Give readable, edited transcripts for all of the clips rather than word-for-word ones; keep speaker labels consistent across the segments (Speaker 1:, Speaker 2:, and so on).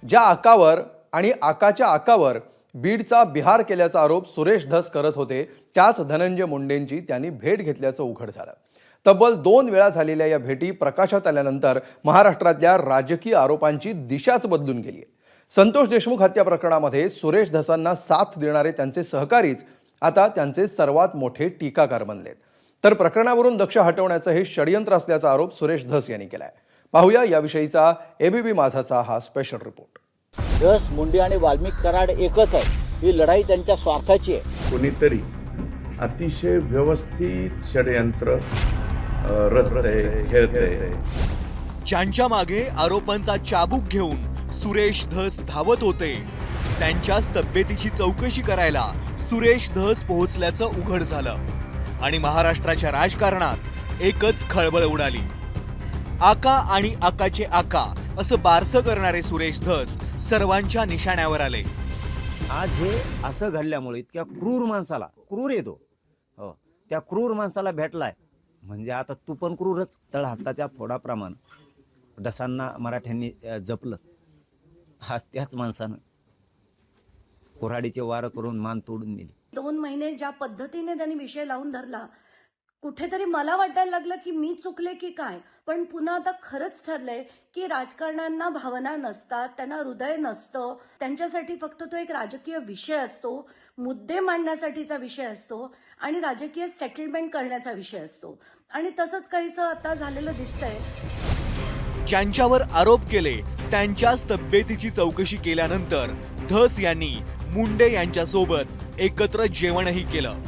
Speaker 1: ज्या आकावर आणि आकाच्या आकावर बीडचा बिहार केल्याचा आरोप सुरेश धस करत होते, त्याच धनंजय मुंडेंची त्यांनी भेट घेतल्याचं उघड झालं. तब्बल 2 वेळा झालेल्या या भेटी प्रकाशात आल्यानंतर महाराष्ट्रातल्या राजकीय आरोपांची दिशाच बदलून गेली आहे. संतोष देशमुख हत्या प्रकरणामध्ये सुरेश धसांना साथ देणारे त्यांचे सहकारीच आता त्यांचे सर्वात मोठे टीकाकार बनलेत. तर प्रकरणावरून लक्ष हटवण्याचं हे षडयंत्र असल्याचा आरोप सुरेश धस यांनी केलाय. पाहूया याविषयीचा एबीपी माझाचा हा स्पेशल रिपोर्ट.
Speaker 2: धस, मुंडे आणि वाल्मिक कराड एकच आहे. ही लढाई त्यांच्या स्वार्थाची आहे.
Speaker 3: कोणीतरी अतिशय व्यवस्थित षडयंत्र रचतंय, खेळतंय.
Speaker 4: ज्यांच्या मागे आरोपांचा चाबूक घेऊन सुरेश धस धावत होते, त्यांच्याच तब्येतीची चौकशी करायला सुरेश धस पोहोचल्याचं उघड झालं आणि महाराष्ट्राच्या राजकारणात एकच खळबळ उडाली. आका आणि आकाचे आका असं बारसं करणारे सुरेश धस सर्वांच्या निशाण्यावर आले.
Speaker 5: आज हे असं घडल्यामुळे इतक्या क्रूर माणसाला, क्रूर येतो हो, त्या क्रूर माणसाला भेटलाय म्हणजे आता तू पण क्रूरच. तळहाताच्या फोडाप्रमाणे दसांना मराठ्यांनी जपलं. आज त्याच माणसानं कुऱ्हाडीचे वार करून मान तोडून दिली.
Speaker 6: 2 महिने ज्या पद्धतीने त्यांनी विषय लावून धरला, कुठेतरी मला वाटायला लागलं की मी चुकले की काय. पण पुन्हा आता खरंच ठरलंय की राजकारण्यांना भावना नसतात, त्यांना हृदय नसतं. त्यांच्यासाठी फक्त तो एक राजकीय विषय असतो, मुद्दे मांडण्यासाठीचा विषय असतो आणि राजकीय सेटलमेंट करण्याचा विषय असतो. आणि तसंच काहीसं आता झालेलं दिसतंय.
Speaker 4: ज्यांच्यावर आरोप केले त्यांच्याच तब्येतीची चौकशी केल्यानंतर धस यांनी मुंडे यांच्यासोबत एकत्र जेवणही केलं.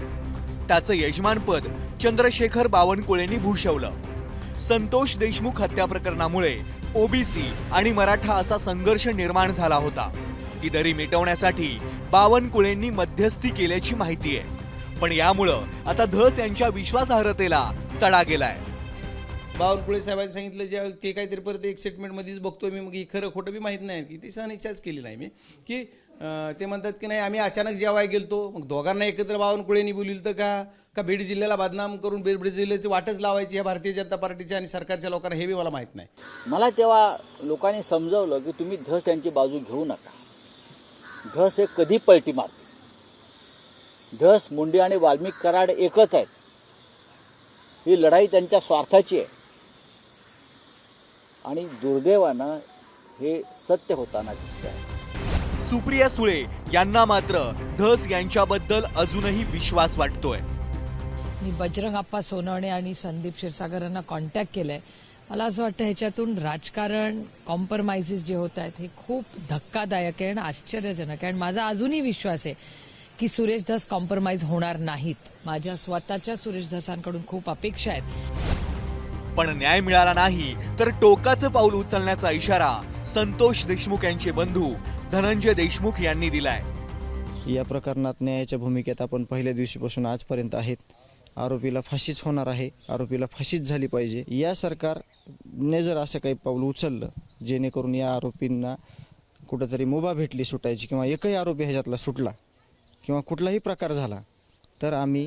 Speaker 4: त्याचं यजमानपद चंद्रशेखर बावनकुळेंनी भूषवलं. संतोष देशमुख हत्या प्रकरणामुळे ओबीसी आणि मराठा असा संघर्ष निर्माण झाला होता. ती दरी मिटवण्यासाठी बावनकुळेंनी मध्यस्थी केल्याची माहिती आहे. पण यामुळं आता धस यांच्या विश्वासार्हतेला तडा गेलाय.
Speaker 7: बावनकुळे साहेबांनी सांगितलं जे ते काहीतरी परत एक स्टेटमेंटमध्येच बघतोय मी, मग खरं खोटं बी माहीत नाही की ती सहनिच्छाच केली नाही मी की ते म्हणतात की नाही आम्ही अचानक जेवाय गेलतो. मग दोघांना एकत्र बावनकुळेंनी बोलवलं तर का बीड जिल्ह्याला बदनाम करून बीड जिल्ह्याची वाटच लावायची या भारतीय जनता पार्टीच्या आणि सरकारच्या लोकांना हे बी मला माहीत नाही.
Speaker 2: मला तेव्हा लोकांनी समजावलं की तुम्ही धस यांची बाजू घेऊ नका. धस हे कधी पलटी मारते. धस, मुंडे आणि वाल्मिक कराड एकच आहेत. ही लढाई त्यांच्या स्वार्थाची आहे आणि दुर्दैवानं हे सत्य होताना दिसतंय.
Speaker 4: सुप्रिया सुळे यांना मात्र धस यांच्याबद्दल अजूनही विश्वास वाटतोय.
Speaker 8: मी बजरंग अप्पा सोनवणे आणि संदीप क्षीरसागरांना कॉन्टॅक्ट केलंय. मला असं वाटतं ह्याच्यातून राजकारण कॉम्प्रोमाइजेस जे होत आहेत हे खूप धक्कादायक आहे आणि आश्चर्यजनक आहे. आणि माझा अजूनही विश्वास आहे की सुरेश धस कॉम्प्रोमाइज होणार नाहीत. माझ्या स्वतःच्या सुरेश धसांकडून खूप अपेक्षा आहेत.
Speaker 4: पण न्याय मिळाला नाही तर टोकाचं पाऊल उचलण्याचा इशारा संतोष देशमुख यांचे बंधू धनंजय देशमुख यांनी दिलाय.
Speaker 9: या प्रकरणात न्यायाच्या भूमिकेत आपण पहिल्या दिवशीपासून आजपर्यंत आहेत. आरोपीला फाशीच होणार आहे. आरोपीला फाशीच झाली पाहिजे. या सरकारने जर असं काही पाऊल उचललं जेणेकरून या आरोपींना कुठंतरी मुभा भेटली सुटायची किंवा एकही आरोपी ह्याच्यातला सुटला किंवा कुठलाही प्रकार झाला तर आम्ही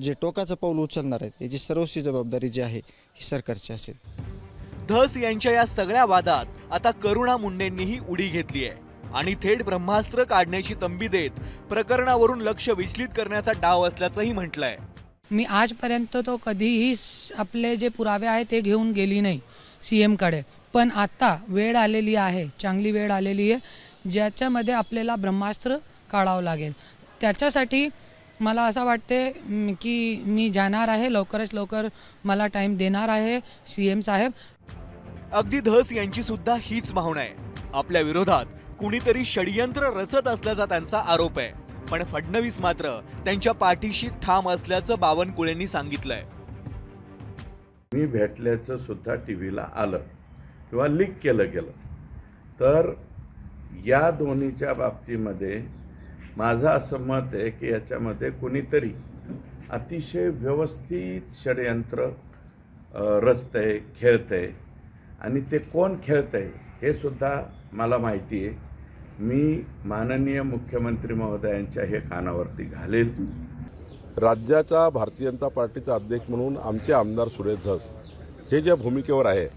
Speaker 9: जे टोकाचं पाऊल उचलणार आहे त्याची सर्वस्वी जबाबदारी जी आहे ही सरकारची असेल.
Speaker 4: धस यांच्या या सगळ्या वादात आता करुणा मुंडेंनीही उडी घेतली आहे आणि थेट ब्रह्मास्त्र काढण्याची तंबी देत प्रकरणावरून लक्ष विचलित करण्याचा डाव असल्याचंही म्हटलंय.
Speaker 10: मी आजपर्यंत तो कधीही आपले जे पुरावे आहेत ते घेऊन गेली नाही सीएमकडे. पण आता वेळ आलेली आहे, चांगली वेळ आलेली आहे ज्याच्यामध्ये आपल्याला ब्रह्मास्त्र काढावं लागेल. त्याच्यासाठी मला असं वाटते की मी जाणार आहे, लवकरच लवकर मला टाइम देणार आहे सीएम साहेब.
Speaker 4: अगदी धस यांची सुद्धा हीच भावना आहे. आपल्या विरोधात कुणीतरी षडयंत्र रचत असल्याचा त्यांचा आरोप आहे. पण फडणवीस मात्र त्यांच्या पाठीशी ठाम असल्याचं बावनकुळेंनी सांगितलंय.
Speaker 3: मी भेटल्याचं सुद्धा टीव्हीला आलं किंवा लीक केलं गेलं. तर या दोन्हीच्या बाबतीमध्ये माझं असं मत आहे की याच्यामध्ये कुणीतरी अतिशय व्यवस्थित षडयंत्र रचतंय, खेळतंय आणि ते कोण खेळतंय हे सुद्धा मला माहिती आहे. मी माननीय मुख्यमंत्री महोदयांच्या हे कानावरती घालेल.
Speaker 11: राज्याचा भारतीय जनता पार्टीचा अध्यक्ष म्हणून आमचे आमदार सुरेश धस हे ज्या भूमिकेवर आहे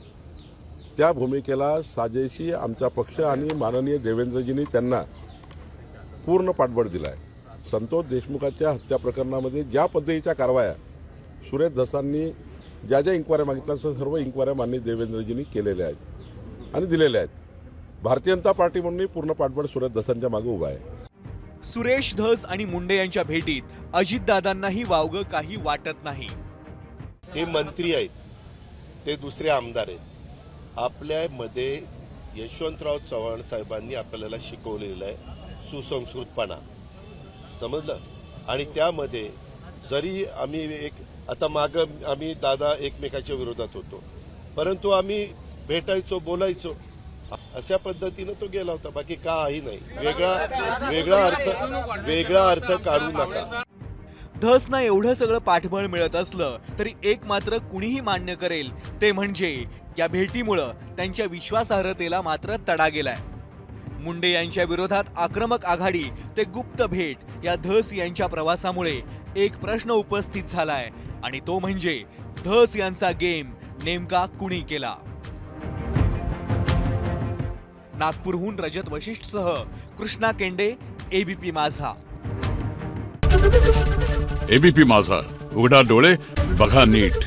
Speaker 11: त्या भूमिकेला साजेशी आमचा पक्ष आणि माननीय देवेंद्रजींनी त्यांना पूर्ण पाठबळ दिला आहे. संतोष देशमुखाच्या हत्या प्रकरणामध्ये ज्या पद्धतीच्या कारवाया सुरेश धसांनी ज्या ज्या इन्क्वायऱ्या मागितल्या सर्व इन्क्वायऱ्या माननीय देवेंद्रजींनी केलेल्या आहेत आणि दिलेल्या आहेत. भारतीय जनता पार्टी म्हणून पूर्ण पाठबळ सुरेश धसांच्या मागे उभा आहे.
Speaker 4: सुरेश धस आणि मुंडे यांच्या भेटीत अजितदादांनाही वावगं काही वाटत नाही.
Speaker 12: हे मंत्री आहेत, ते दुसरे आमदार आहेत. आपल्यामध्ये यशवंतराव चव्हाण साहेबांनी आपल्याला शिकवलेलं आहे सुसंस्कृतपणा, समजलं. आणि त्यामध्ये जरी आम्ही आता मागं आम्ही दादा एकमेकाच्या विरोधात होतो, परंतु आम्ही भेटायचो, बोलायचो, अशा पद्धतीनं तो गेला होता. बाकी काही नाही. वेगळा अर्थ काढू नका.
Speaker 4: धसना एवढं सगळं पाठबळ मिळत असलं तरी एक मात्र कुणीही मान्य करेल ते म्हणजे या भेटीमुळं त्यांच्या विश्वासार्हतेला मात्र तडा गेलाय. मुंडे यांच्या विरोधात आक्रमक आघाडी ते गुप्त भेट या धस यांच्या प्रवासामुळे एक प्रश्न उपस्थित झालाय आणि तो म्हणजे धस यांचा गेम नेमका कुणी केला. नागपूरहून रजत वशिष्ठसह कृष्णा केंडे, एबीपी माझा.
Speaker 13: एबीपी माझा, उघडा डोळे बघा नीट.